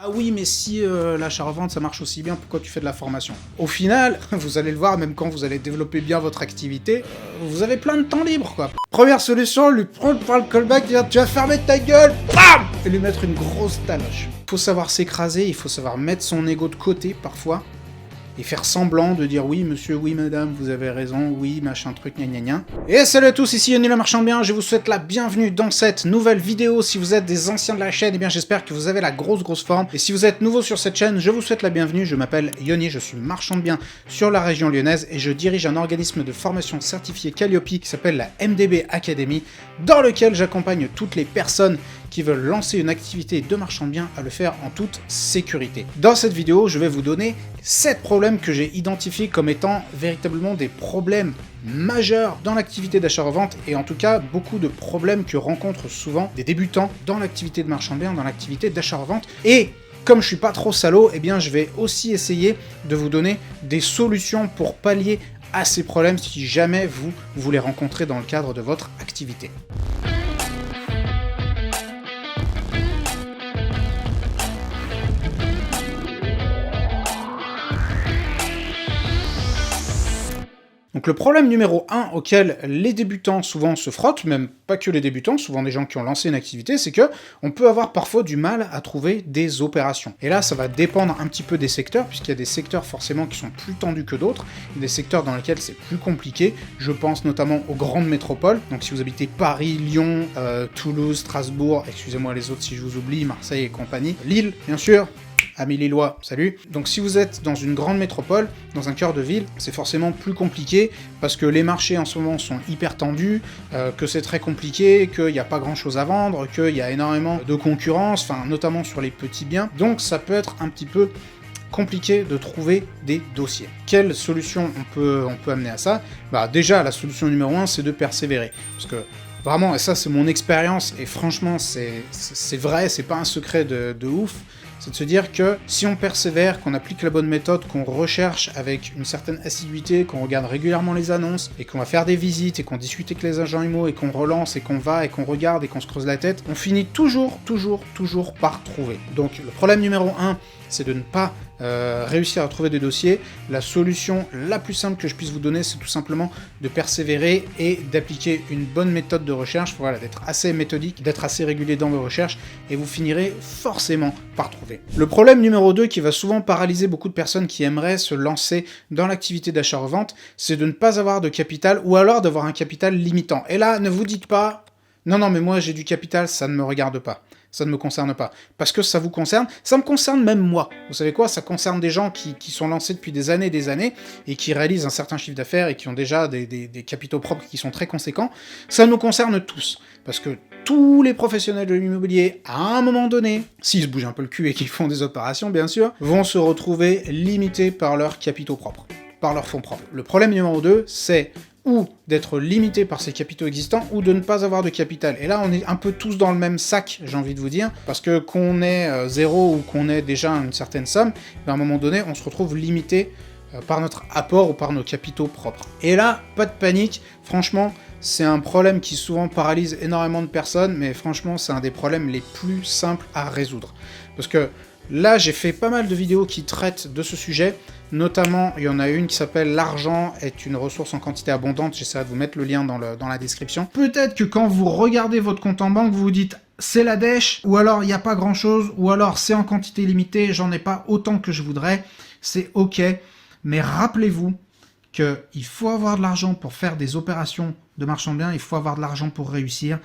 Ah oui, mais si l'achat-revente ça marche aussi bien, pourquoi tu fais de la formation? Au final, vous allez le voir, même quand vous allez développer bien votre activité, vous avez plein de temps libre, quoi. Première solution, lui prendre par le callback, dire tu vas fermer ta gueule, bam, et lui mettre une grosse taloche. Il faut savoir s'écraser, il faut savoir mettre son ego de côté parfois, et faire semblant de dire oui monsieur, oui madame, vous avez raison, oui machin truc, gna gna gna. Et salut à tous, ici Yoni le marchand de biens, je vous souhaite la bienvenue dans cette nouvelle vidéo. Si vous êtes des anciens de la chaîne, eh bien j'espère que vous avez la grosse forme. Et si vous êtes nouveau sur cette chaîne, je vous souhaite la bienvenue, je m'appelle Yoni, je suis marchand de biens sur la région lyonnaise et je dirige un organisme de formation certifié Calliope qui s'appelle la MDB Academy, dans lequel j'accompagne toutes les personnes qui veulent lancer une activité de marchand de biens à le faire en toute sécurité. Dans cette vidéo, je vais vous donner 7 problèmes que j'ai identifiés comme étant véritablement des problèmes majeurs dans l'activité d'achat-revente et en tout cas beaucoup de problèmes que rencontrent souvent des débutants dans l'activité de marchand de biens, dans l'activité d'achat-revente. Et comme je suis pas trop salaud, eh bien je vais aussi essayer de vous donner des solutions pour pallier à ces problèmes si jamais vous les rencontrez dans le cadre de votre activité. Donc le problème numéro 1 auquel les débutants souvent se frottent, même pas que les débutants, souvent des gens qui ont lancé une activité, c'est que on peut avoir parfois du mal à trouver des opérations. Et là, ça va dépendre un petit peu des secteurs, puisqu'il y a des secteurs forcément qui sont plus tendus que d'autres, des secteurs dans lesquels c'est plus compliqué. Je pense notamment aux grandes métropoles, donc si vous habitez Paris, Lyon, Toulouse, Strasbourg, excusez-moi les autres si je vous oublie, Marseille et compagnie, Lille, bien sûr, amis lillois, salut. Donc si vous êtes dans une grande métropole, dans un cœur de ville, c'est forcément plus compliqué parce que les marchés en ce moment sont hyper tendus, que c'est très compliqué, qu'il n'y a pas grand chose à vendre, qu'il y a énormément de concurrence, enfin notamment sur les petits biens. Donc ça peut être un petit peu compliqué de trouver des dossiers. Quelle solution on peut amener à ça? Bah déjà, la solution numéro 1, c'est de persévérer. Parce que vraiment, et ça c'est mon expérience, et franchement c'est vrai, c'est pas un secret de ouf, c'est de se dire que si on persévère, qu'on applique la bonne méthode, qu'on recherche avec une certaine assiduité, qu'on regarde régulièrement les annonces, et qu'on va faire des visites, et qu'on discute avec les agents IMO, et qu'on relance, et qu'on va, et qu'on regarde, et qu'on se creuse la tête, on finit toujours par trouver. Donc le problème numéro 1, c'est de ne pas réussir à trouver des dossiers. La solution la plus simple que je puisse vous donner, c'est tout simplement de persévérer et d'appliquer une bonne méthode de recherche, voilà, d'être assez méthodique, d'être assez régulier dans vos recherches, et vous finirez forcément par trouver. Le problème numéro 2 qui va souvent paralyser beaucoup de personnes qui aimeraient se lancer dans l'activité d'achat-revente, c'est de ne pas avoir de capital, ou alors d'avoir un capital limitant. Et là, ne vous dites pas « Non, mais moi j'ai du capital, ça ne me regarde pas ». Ça ne me concerne pas. Parce que ça vous concerne, ça me concerne même moi. Vous savez quoi? Ça concerne des gens qui sont lancés depuis des années et qui réalisent un certain chiffre d'affaires et qui ont déjà des capitaux propres qui sont très conséquents. Ça nous concerne tous. Parce que tous les professionnels de l'immobilier, à un moment donné, s'ils se bougent un peu le cul et qu'ils font des opérations, bien sûr, vont se retrouver limités par leurs capitaux propres, par leurs fonds propres. Le problème numéro 2, c'est ou d'être limité par ses capitaux existants, ou de ne pas avoir de capital. Et là, on est un peu tous dans le même sac, j'ai envie de vous dire, parce que qu'on ait zéro ou qu'on ait déjà une certaine somme, à un moment donné, on se retrouve limité par notre apport ou par nos capitaux propres. Et là, pas de panique, franchement, c'est un problème qui souvent paralyse énormément de personnes, mais franchement, c'est un des problèmes les plus simples à résoudre. Parce que là, j'ai fait pas mal de vidéos qui traitent de ce sujet, notamment, il y en a une qui s'appelle « L'argent est une ressource en quantité abondante », j'essaierai de vous mettre le lien dans la description. Peut-être que quand vous regardez votre compte en banque, vous vous dites « c'est la dèche », ou alors « il n'y a pas grand-chose », ou alors « c'est en quantité limitée, j'en ai pas autant que je voudrais », c'est ok, mais rappelez-vous qu'il faut avoir de l'argent pour faire des opérations de marchand de biens, il faut avoir de l'argent pour réussir,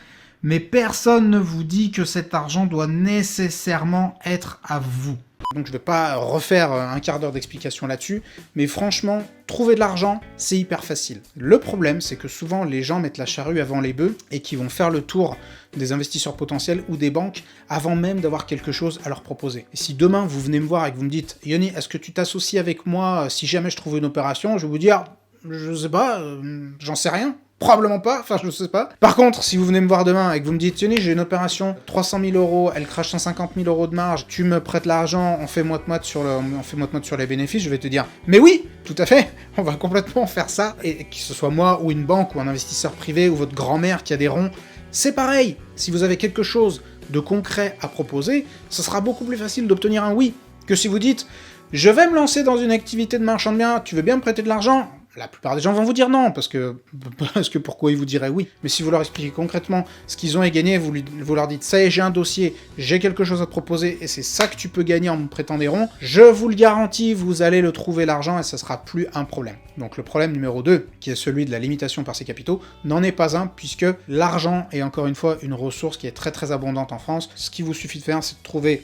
mais personne ne vous dit que cet argent doit nécessairement être à vous. Donc je ne vais pas refaire un quart d'heure d'explication là-dessus, mais franchement, trouver de l'argent, c'est hyper facile. Le problème, c'est que souvent les gens mettent la charrue avant les bœufs et qu'ils vont faire le tour des investisseurs potentiels ou des banques avant même d'avoir quelque chose à leur proposer. Et si demain vous venez me voir et que vous me dites « Yoni, est-ce que tu t'associes avec moi si jamais je trouve une opération ?» Je vais vous dire « Je sais pas, j'en sais rien ». Probablement pas, enfin je sais pas. Par contre, si vous venez me voir demain et que vous me dites « Yoni, j'ai une opération, 300 000 €, elle crache 150 000 € de marge, tu me prêtes l'argent, on fait moite-moite sur les bénéfices », je vais te dire « Mais oui, tout à fait, on va complètement faire ça ». Et que ce soit moi, ou une banque, ou un investisseur privé, ou votre grand-mère qui a des ronds, c'est pareil. Si vous avez quelque chose de concret à proposer, ça sera beaucoup plus facile d'obtenir un oui que si vous dites « Je vais me lancer dans une activité de marchand de biens, tu veux bien me prêter de l'argent ?» La plupart des gens vont vous dire non, parce que pourquoi ils vous diraient oui. Mais si vous leur expliquez concrètement ce qu'ils ont à gagner, vous leur dites « Ça y est, j'ai un dossier, j'ai quelque chose à te proposer, et c'est ça que tu peux gagner en me prêtant des ronds, je vous le garantis, vous allez le trouver l'argent, et ça sera plus un problème. » Donc le problème numéro 2, qui est celui de la limitation par ses capitaux, n'en est pas un, puisque l'argent est encore une fois une ressource qui est très très abondante en France. Ce qu'il vous suffit de faire, c'est de trouver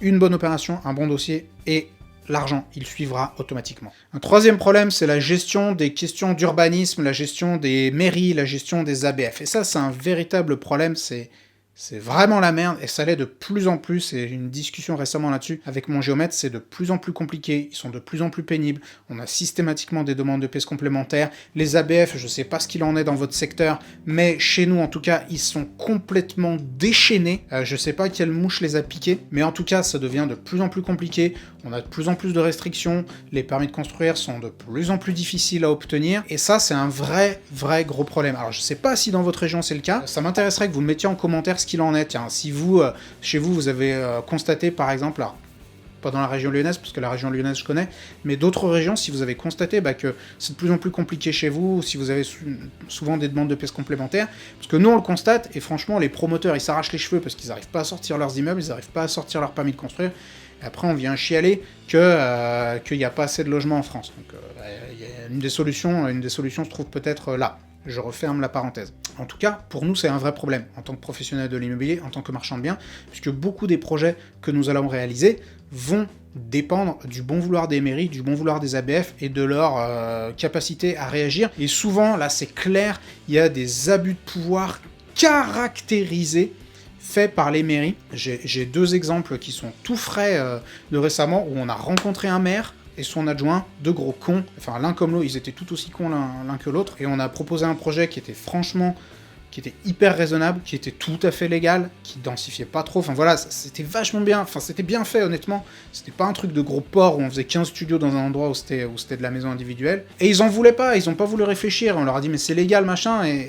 une bonne opération, un bon dossier, et l'argent, il suivra automatiquement. Un troisième problème, c'est la gestion des questions d'urbanisme, la gestion des mairies, la gestion des ABF. Et ça, c'est un véritable problème, c'est vraiment la merde, et ça l'est de plus en plus, et une discussion récemment là-dessus avec mon géomètre, c'est de plus en plus compliqué, ils sont de plus en plus pénibles, on a systématiquement des demandes de pièces complémentaires, les ABF, je sais pas ce qu'il en est dans votre secteur, mais chez nous en tout cas, ils sont complètement déchaînés, je sais pas quelle mouche les a piqués, mais en tout cas, ça devient de plus en plus compliqué, on a de plus en plus de restrictions, les permis de construire sont de plus en plus difficiles à obtenir, et ça, c'est un vrai gros problème. Alors, je sais pas si dans votre région c'est le cas, ça m'intéresserait que vous me mettiez en commentaire ce qu'il en est. Tiens, si vous, chez vous, vous avez constaté, par exemple, alors, pas dans la région lyonnaise, parce que la région lyonnaise je connais, mais d'autres régions, si vous avez constaté que c'est de plus en plus compliqué chez vous, ou si vous avez souvent des demandes de pièces complémentaires, parce que nous on le constate, et franchement, les promoteurs, ils s'arrachent les cheveux parce qu'ils n'arrivent pas à sortir leurs immeubles, ils n'arrivent pas à sortir leur permis de construire, et après on vient chialer qu'il n'y a pas assez de logements en France. Donc une des solutions se trouve peut-être là. Je referme la parenthèse. En tout cas, pour nous, c'est un vrai problème, en tant que professionnel de l'immobilier, en tant que marchand de biens, puisque beaucoup des projets que nous allons réaliser vont dépendre du bon vouloir des mairies, du bon vouloir des ABF et de leur capacité à réagir. Et souvent, là, c'est clair, il y a des abus de pouvoir caractérisés faits par les mairies. J'ai 2 exemples qui sont tout frais de récemment, où on a rencontré un maire et son adjoint, 2 gros cons, enfin l'un comme l'autre, ils étaient tout aussi cons l'un que l'autre, et on a proposé un projet qui était hyper raisonnable, qui était tout à fait légal, qui densifiait pas trop, enfin voilà, c'était vachement bien, enfin c'était bien fait honnêtement, c'était pas un truc de gros porc où on faisait 15 studios dans un endroit où c'était de la maison individuelle, et ils en voulaient pas, ils ont pas voulu réfléchir, on leur a dit mais c'est légal machin, et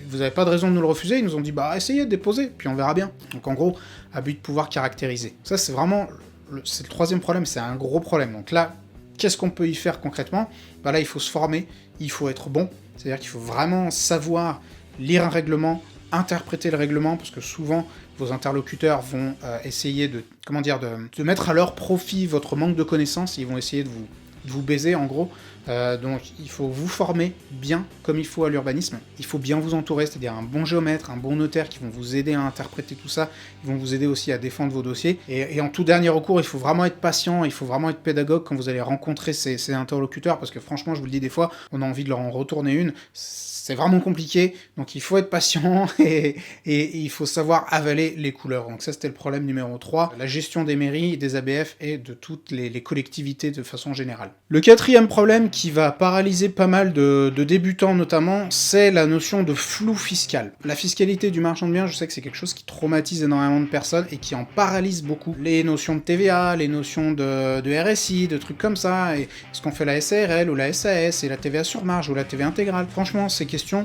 vous avez pas de raison de nous le refuser, ils nous ont dit bah essayez de déposer, puis on verra bien. Donc en gros, abus de pouvoir caractérisé. Ça c'est vraiment, c'est le 3e problème, c'est un gros problème, donc là, qu'est-ce qu'on peut y faire concrètement ? Là, il faut se former, il faut être bon, c'est-à-dire qu'il faut vraiment savoir lire un règlement, interpréter le règlement, parce que souvent, vos interlocuteurs vont essayer de mettre à leur profit votre manque de connaissances, ils vont essayer de vous baiser, en gros. Donc, il faut vous former bien, comme il faut à l'urbanisme. Il faut bien vous entourer, c'est-à-dire un bon géomètre, un bon notaire qui vont vous aider à interpréter tout ça. Ils vont vous aider aussi à défendre vos dossiers. Et en tout dernier recours, il faut vraiment être patient, il faut vraiment être pédagogue quand vous allez rencontrer ces interlocuteurs, parce que franchement, je vous le dis des fois, on a envie de leur en retourner une. C'est vraiment compliqué, donc il faut être patient et il faut savoir avaler les couleurs. Donc ça, c'était le problème numéro 3, la gestion des mairies, des ABF et de toutes les collectivités de façon générale. Le 4e problème qui va paralyser pas mal de débutants notamment, c'est la notion de flou fiscal. La fiscalité du marchand de biens, je sais que c'est quelque chose qui traumatise énormément de personnes et qui en paralyse beaucoup. Les notions de TVA, les notions de RSI, de trucs comme ça, et est-ce qu'on fait la SARL ou la SAS, et la TVA sur marge ou la TVA intégrale. Franchement, ces questions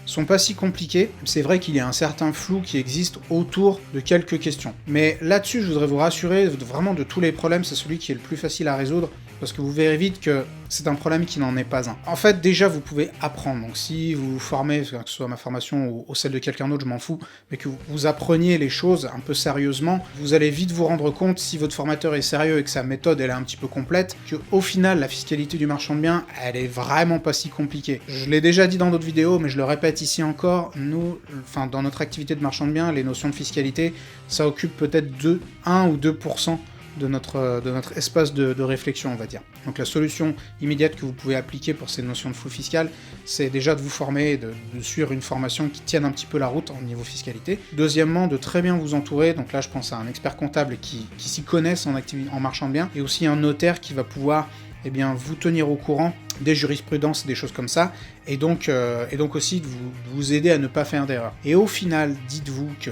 sont pas si compliquées. C'est vrai qu'il y a un certain flou qui existe autour de quelques questions. Mais là-dessus, je voudrais vous rassurer, vraiment de tous les problèmes, c'est celui qui est le plus facile à résoudre, parce que vous verrez vite que c'est un problème qui n'en est pas un. En fait, déjà, vous pouvez apprendre. Donc si vous vous formez, que ce soit ma formation ou celle de quelqu'un d'autre, je m'en fous, mais que vous appreniez les choses un peu sérieusement, vous allez vite vous rendre compte, si votre formateur est sérieux et que sa méthode, elle est un petit peu complète, qu'au final, la fiscalité du marchand de biens, elle est vraiment pas si compliquée. Je l'ai déjà dit dans d'autres vidéos, mais je le répète ici encore, nous, dans notre activité de marchand de biens, les notions de fiscalité, ça occupe peut-être 1 ou 2% de notre espace de réflexion, on va dire. Donc la solution immédiate que vous pouvez appliquer pour ces notions de flou fiscal, c'est déjà de vous former et de suivre une formation qui tienne un petit peu la route au niveau fiscalité. Deuxièmement, de très bien vous entourer, donc là je pense à un expert comptable qui s'y connaisse en marchand de biens, et aussi un notaire qui va pouvoir vous tenir au courant des jurisprudences, des choses comme ça, et donc aussi de vous aider à ne pas faire d'erreur. Et au final, dites-vous que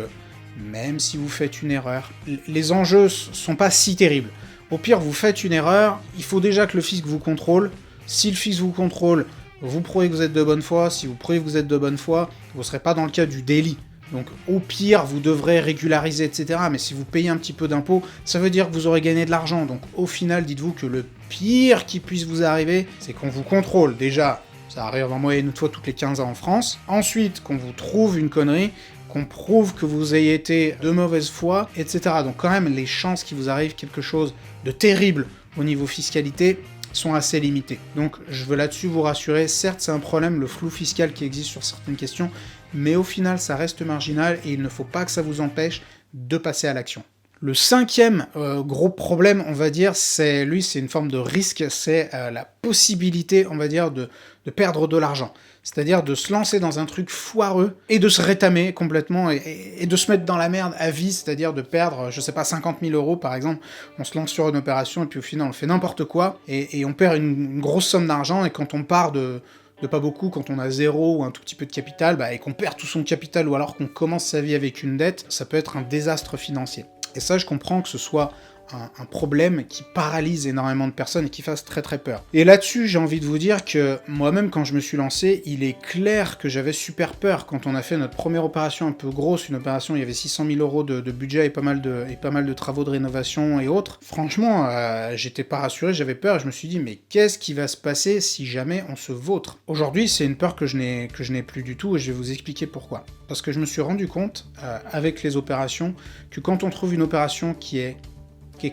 même si vous faites une erreur, les enjeux sont pas si terribles. Au pire, vous faites une erreur, il faut déjà que le fisc vous contrôle. Si le fisc vous contrôle, vous prouvez que vous êtes de bonne foi. Si vous prouvez que vous êtes de bonne foi, vous ne serez pas dans le cas du délit. Donc au pire, vous devrez régulariser, etc. Mais si vous payez un petit peu d'impôts, ça veut dire que vous aurez gagné de l'argent. Donc au final, dites-vous que le pire qui puisse vous arriver, c'est qu'on vous contrôle. Déjà, ça arrive en moyenne une fois toutes les 15 ans en France. Ensuite, qu'on vous trouve une connerie, qu'on prouve que vous ayez été de mauvaise foi, etc. Donc quand même, les chances qu'il vous arrive quelque chose de terrible au niveau fiscalité sont assez limitées. Donc je veux là-dessus vous rassurer, certes c'est un problème, le flou fiscal qui existe sur certaines questions, mais au final ça reste marginal et il ne faut pas que ça vous empêche de passer à l'action. Le cinquième gros problème, on va dire, c'est une forme de risque, c'est la possibilité, on va dire, de perdre de l'argent. C'est-à-dire de se lancer dans un truc foireux et de se rétamer complètement et de se mettre dans la merde à vie, c'est-à-dire de perdre, je sais pas, 50 000 euros par exemple, on se lance sur une opération et puis au final on fait n'importe quoi et on perd une grosse somme d'argent et quand on part de pas beaucoup, quand on a 0 ou un tout petit peu de capital, et qu'on perd tout son capital ou alors qu'on commence sa vie avec une dette, ça peut être un désastre financier. Et ça, je comprends que ce soit un problème qui paralyse énormément de personnes et qui fasse très très peur. Et là-dessus, j'ai envie de vous dire que moi-même, quand je me suis lancé, il est clair que j'avais super peur. Quand on a fait notre première opération un peu grosse, une opération, il y avait 600 000 euros de budget et pas mal de travaux de rénovation et autres, franchement, j'étais pas rassuré, j'avais peur, et je me suis dit, mais qu'est-ce qui va se passer si jamais on se vautre? Aujourd'hui, c'est une peur que je n'ai plus du tout, et je vais vous expliquer pourquoi. Parce que je me suis rendu compte, avec les opérations, que quand on trouve une opération qui est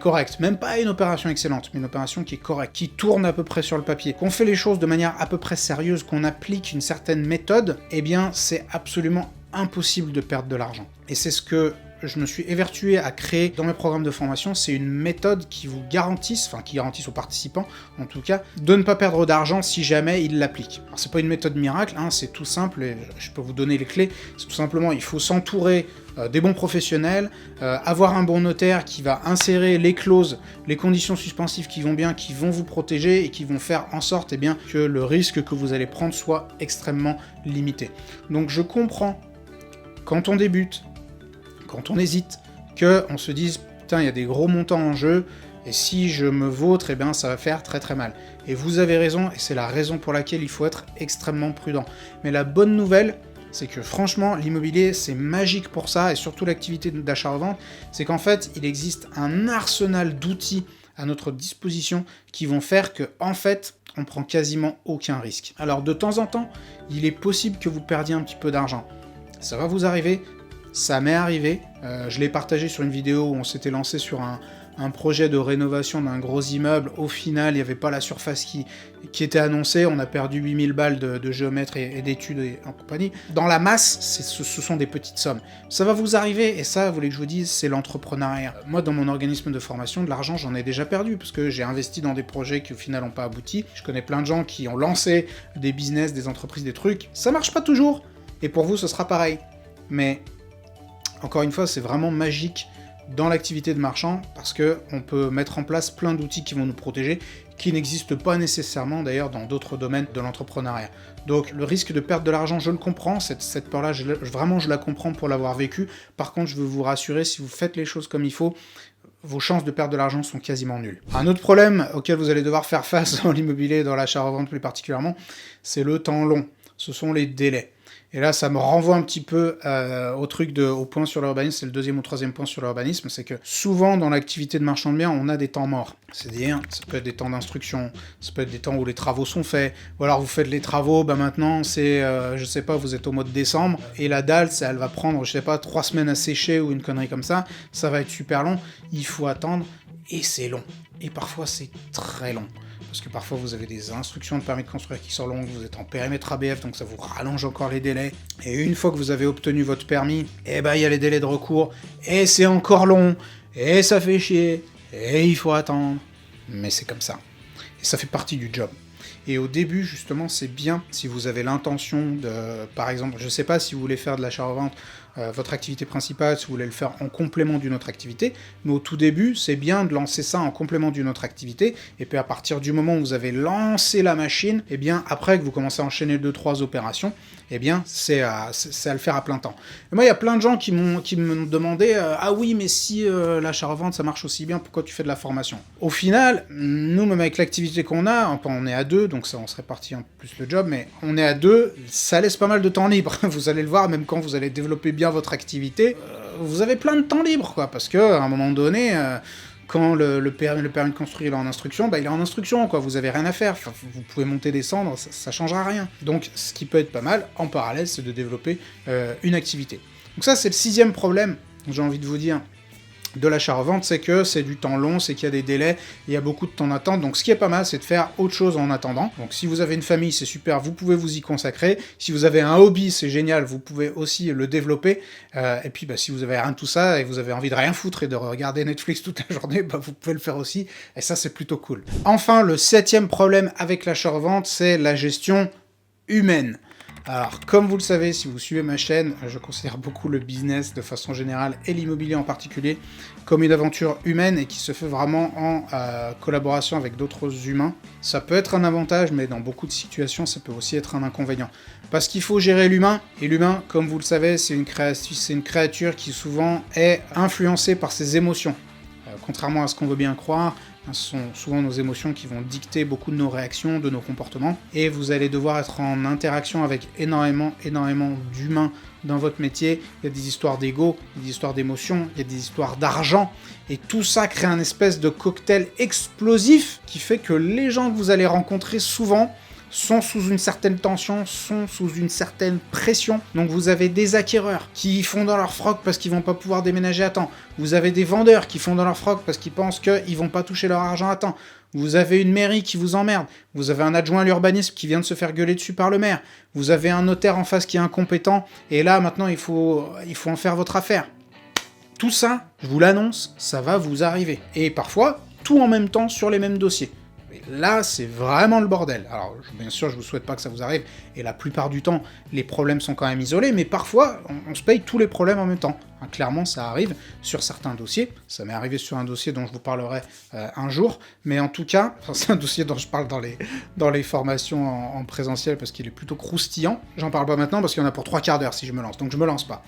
correcte, même pas une opération excellente, mais une opération qui est correcte, qui tourne à peu près sur le papier, qu'on fait les choses de manière à peu près sérieuse, qu'on applique une certaine méthode, eh bien c'est absolument impossible de perdre de l'argent. Et c'est ce que je me suis évertué à créer dans mes programmes de formation, c'est une méthode qui vous garantisse, qui garantisse aux participants, en tout cas, de ne pas perdre d'argent si jamais ils l'appliquent. Alors c'est pas une méthode miracle, c'est tout simple, et je peux vous donner les clés, c'est tout simplement, il faut s'entourer des bons professionnels, avoir un bon notaire qui va insérer les clauses, les conditions suspensives qui vont bien, qui vont vous protéger et qui vont faire en sorte que le risque que vous allez prendre soit extrêmement limité. Donc je comprends, quand on débute, quand on hésite, qu'on se dise « putain, il y a des gros montants en jeu, et si je me vautre, ça va faire très très mal ». Et vous avez raison, et c'est la raison pour laquelle il faut être extrêmement prudent. Mais la bonne nouvelle, c'est que franchement, l'immobilier, c'est magique pour ça, et surtout l'activité d'achat-revente, c'est qu'en fait, il existe un arsenal d'outils à notre disposition qui vont faire que, en fait, on prend quasiment aucun risque. Alors, de temps en temps, il est possible que vous perdiez un petit peu d'argent. Ça va vous arriver. Ça m'est arrivé, je l'ai partagé sur une vidéo où on s'était lancé sur un projet de rénovation d'un gros immeuble. Au final, il n'y avait pas la surface qui était annoncée, on a perdu 8000 balles de géomètre et d'études et en compagnie. Dans la masse, ce sont des petites sommes. Ça va vous arriver, et ça, vous voulez que je vous dise, c'est l'entrepreneuriat. Moi, dans mon organisme de formation, de l'argent, j'en ai déjà perdu, parce que j'ai investi dans des projets qui au final n'ont pas abouti. Je connais plein de gens qui ont lancé des business, des entreprises, des trucs. Ça marche pas toujours, et pour vous, ce sera pareil. Mais encore une fois, c'est vraiment magique dans l'activité de marchand, parce qu'on peut mettre en place plein d'outils qui vont nous protéger, qui n'existent pas nécessairement d'ailleurs dans d'autres domaines de l'entrepreneuriat. Donc le risque de perdre de l'argent, je le comprends, cette peur-là, vraiment je la comprends pour l'avoir vécu. Par contre, je veux vous rassurer, si vous faites les choses comme il faut, vos chances de perdre de l'argent sont quasiment nulles. Un autre problème auquel vous allez devoir faire face dans l'immobilier, dans l'achat-revente plus particulièrement, c'est le temps long. Ce sont les délais. Et là, ça me renvoie un petit peu au point sur l'urbanisme, c'est le deuxième ou troisième point sur l'urbanisme, c'est que souvent dans l'activité de marchand de biens, on a des temps morts. C'est-à-dire, ça peut être des temps d'instruction, ça peut être des temps où les travaux sont faits, ou alors vous faites les travaux, maintenant c'est, je sais pas, vous êtes au mois de décembre, et la dalle, elle va prendre, je sais pas, 3 semaines à sécher ou une connerie comme ça va être super long, il faut attendre, et c'est long. Et parfois c'est très long. Parce que parfois vous avez des instructions de permis de construire qui sont longues, vous êtes en périmètre ABF, donc ça vous rallonge encore les délais. Et une fois que vous avez obtenu votre permis, il y a les délais de recours, et c'est encore long, et ça fait chier, et il faut attendre. Mais c'est comme ça. Et ça fait partie du job. Et au début, justement, c'est bien si vous avez l'intention de, par exemple, je sais pas si vous voulez faire de l'achat-revente, votre activité principale, si vous voulez le faire en complément d'une autre activité, mais au tout début, c'est bien de lancer ça en complément d'une autre activité, et puis à partir du moment où vous avez lancé la machine, après que vous commencez à enchaîner 2-3 opérations, c'est à le faire à plein temps. Et moi, il y a plein de gens qui me demandaient ah oui, mais si l'achat-revente, ça marche aussi bien, pourquoi tu fais de la formation? Au final, nous, même avec l'activité qu'on a, on est à 2, donc ça, on se répartit un peu plus le job, mais on est à 2, ça laisse pas mal de temps libre. Vous allez le voir, même quand vous allez développer bien votre activité, vous avez plein de temps libre, quoi, parce que à un moment donné, quand le permis de construire il est en instruction, bah il est en instruction, quoi, vous avez rien à faire, enfin, vous pouvez monter, descendre, ça changera rien. Donc ce qui peut être pas mal, en parallèle, c'est de développer une activité. Donc ça, c'est le 6e problème, j'ai envie de vous dire, de l'achat-revente, c'est que c'est du temps long, c'est qu'il y a des délais, il y a beaucoup de temps d'attente, donc ce qui est pas mal, c'est de faire autre chose en attendant. Donc si vous avez une famille, c'est super, vous pouvez vous y consacrer. Si vous avez un hobby, c'est génial, vous pouvez aussi le développer. Et puis si vous avez rien de tout ça, et vous avez envie de rien foutre et de regarder Netflix toute la journée, vous pouvez le faire aussi, et ça c'est plutôt cool. Enfin, le 7e problème avec l'achat-revente, c'est la gestion humaine. Alors, comme vous le savez, si vous suivez ma chaîne, je considère beaucoup le business de façon générale, et l'immobilier en particulier, comme une aventure humaine et qui se fait vraiment en collaboration avec d'autres humains. Ça peut être un avantage, mais dans beaucoup de situations, ça peut aussi être un inconvénient. Parce qu'il faut gérer l'humain, et l'humain, comme vous le savez, c'est une créature qui souvent est influencée par ses émotions. Contrairement à ce qu'on veut bien croire, ce sont souvent nos émotions qui vont dicter beaucoup de nos réactions, de nos comportements, et vous allez devoir être en interaction avec énormément d'humains dans votre métier. Il y a des histoires d'ego, il y a des histoires d'émotions, il y a des histoires d'argent, et tout ça crée un espèce de cocktail explosif qui fait que les gens que vous allez rencontrer souvent sont sous une certaine tension, sont sous une certaine pression. Donc vous avez des acquéreurs qui font dans leur froc parce qu'ils vont pas pouvoir déménager à temps. Vous avez des vendeurs qui font dans leur froc parce qu'ils pensent qu'ils vont pas toucher leur argent à temps. Vous avez une mairie qui vous emmerde. Vous avez un adjoint à l'urbanisme qui vient de se faire gueuler dessus par le maire. Vous avez un notaire en face qui est incompétent. Et là, maintenant, il faut en faire votre affaire. Tout ça, je vous l'annonce, ça va vous arriver. Et parfois, tout en même temps sur les mêmes dossiers. Et là, c'est vraiment le bordel. Alors, bien sûr, je vous souhaite pas que ça vous arrive, et la plupart du temps, les problèmes sont quand même isolés, mais parfois, on se paye tous les problèmes en même temps. Hein, clairement, ça arrive sur certains dossiers. Ça m'est arrivé sur un dossier dont je vous parlerai un jour, mais en tout cas, c'est un dossier dont je parle dans les formations en présentiel, parce qu'il est plutôt croustillant. J'en parle pas maintenant, parce qu'il y en a pour 3 quarts d'heure si je me lance, donc je me lance pas.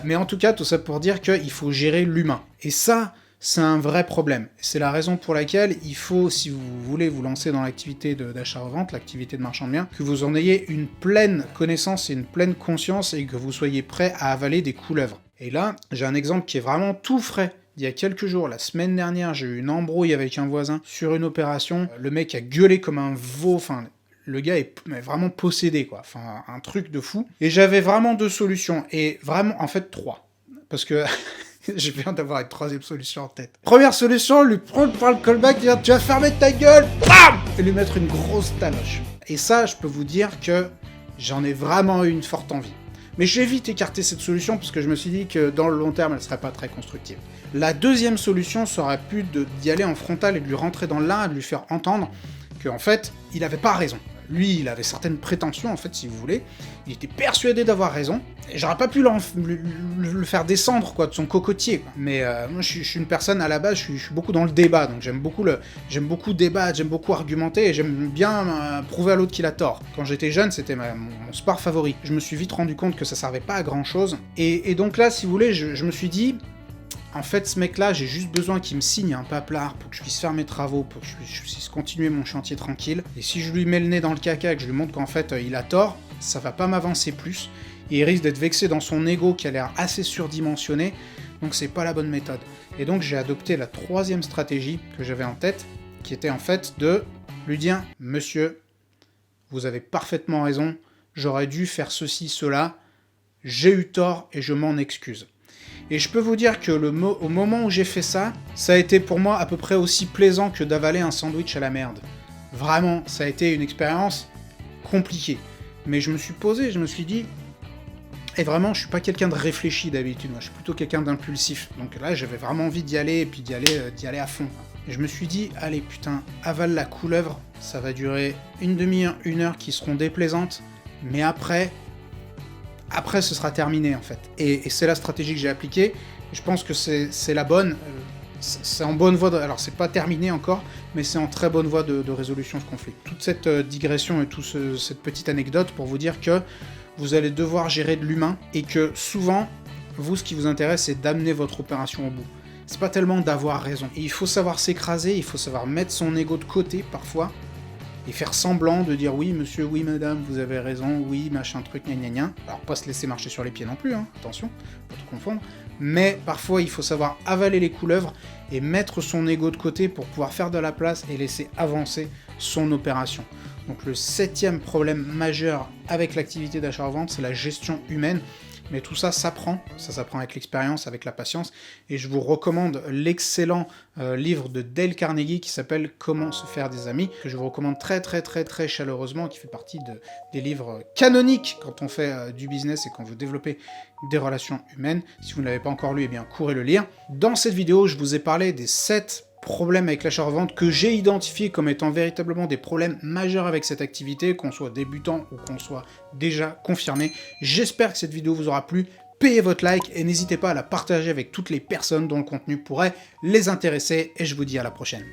Mais en tout cas, tout ça pour dire qu'il faut gérer l'humain. Et ça, c'est un vrai problème. C'est la raison pour laquelle il faut, si vous voulez vous lancer dans l'activité d'achat-revente, l'activité de marchand de biens, que vous en ayez une pleine connaissance et une pleine conscience et que vous soyez prêt à avaler des couleuvres. Et là, j'ai un exemple qui est vraiment tout frais. Il y a quelques jours, la semaine dernière, j'ai eu une embrouille avec un voisin sur une opération. Le mec a gueulé comme un veau, enfin... Le gars est vraiment possédé, quoi. Enfin, un truc de fou. Et j'avais vraiment 2 solutions. Et vraiment, en fait, 3. Parce que... Je viens d'avoir une 3e solution en tête. Première solution, lui prendre par le callback, dire tu vas fermer ta gueule, bam, et lui mettre une grosse taloche. Et ça, je peux vous dire que j'en ai vraiment eu une forte envie. Mais j'ai vite écarté cette solution parce que je me suis dit que dans le long terme, elle serait pas très constructive. La 2e solution serait plus d'y aller en frontal et de lui rentrer dans l'un, de lui faire entendre qu'en fait, il avait pas raison. Lui, il avait certaines prétentions, en fait, si vous voulez. Il était persuadé d'avoir raison. Et j'aurais pas pu le faire descendre, quoi, de son cocotier. Quoi. Mais moi, je suis une personne, à la base, je suis beaucoup dans le débat. Donc j'aime beaucoup débattre, j'aime beaucoup argumenter, et j'aime bien prouver à l'autre qu'il a tort. Quand j'étais jeune, c'était mon sport favori. Je me suis vite rendu compte que ça servait pas à grand-chose. Et donc là, si vous voulez, je me suis dit... En fait, ce mec-là, j'ai juste besoin qu'il me signe un paplard pour que je puisse faire mes travaux, pour que je puisse continuer mon chantier tranquille. Et si je lui mets le nez dans le caca et que je lui montre qu'en fait, il a tort, ça va pas m'avancer plus. Et il risque d'être vexé dans son ego qui a l'air assez surdimensionné, donc c'est pas la bonne méthode. Et donc j'ai adopté la 3e stratégie que j'avais en tête, qui était en fait de lui dire « Monsieur, vous avez parfaitement raison, j'aurais dû faire ceci, cela, j'ai eu tort et je m'en excuse. » Et je peux vous dire que au moment où j'ai fait ça, ça a été pour moi à peu près aussi plaisant que d'avaler un sandwich à la merde. Vraiment, ça a été une expérience compliquée. Mais je me suis posé, je me suis dit... Et vraiment, je suis pas quelqu'un de réfléchi d'habitude, moi je suis plutôt quelqu'un d'impulsif. Donc là, j'avais vraiment envie d'y aller, et puis d'y aller à fond. Et je me suis dit, allez putain, avale la couleuvre, ça va durer une demi-heure, 1 heure qui seront déplaisantes, mais après, ce sera terminé, en fait. Et c'est la stratégie que j'ai appliquée. Je pense que c'est la bonne. C'est en bonne voie. Alors, c'est pas terminé encore, mais c'est en très bonne voie de résolution de ce conflit. Toute cette digression et toute cette petite anecdote pour vous dire que vous allez devoir gérer de l'humain et que souvent, vous, ce qui vous intéresse, c'est d'amener votre opération au bout. C'est pas tellement d'avoir raison. Et il faut savoir s'écraser, il faut savoir mettre son ego de côté, parfois, et faire semblant de dire oui monsieur, oui madame, vous avez raison, oui machin truc, gna gna gna. Alors pas se laisser marcher sur les pieds non plus, hein, attention, pas tout confondre. Mais parfois il faut savoir avaler les couleuvres et mettre son ego de côté pour pouvoir faire de la place et laisser avancer son opération. Donc le 7e problème majeur avec l'activité d'achat-revente, c'est la gestion humaine. Mais tout ça s'apprend avec l'expérience, avec la patience, et je vous recommande l'excellent livre de Dale Carnegie qui s'appelle « Comment se faire des amis », que je vous recommande très chaleureusement, qui fait partie des livres canoniques quand on fait du business et quand vous développez des relations humaines. Si vous ne l'avez pas encore lu, eh bien courez le lire. Dans cette vidéo, je vous ai parlé des 7 problèmes avec l'achat-revente que j'ai identifiés comme étant véritablement des problèmes majeurs avec cette activité, qu'on soit débutant ou qu'on soit déjà confirmé. J'espère que cette vidéo vous aura plu. Payez votre like et n'hésitez pas à la partager avec toutes les personnes dont le contenu pourrait les intéresser, et je vous dis à la prochaine.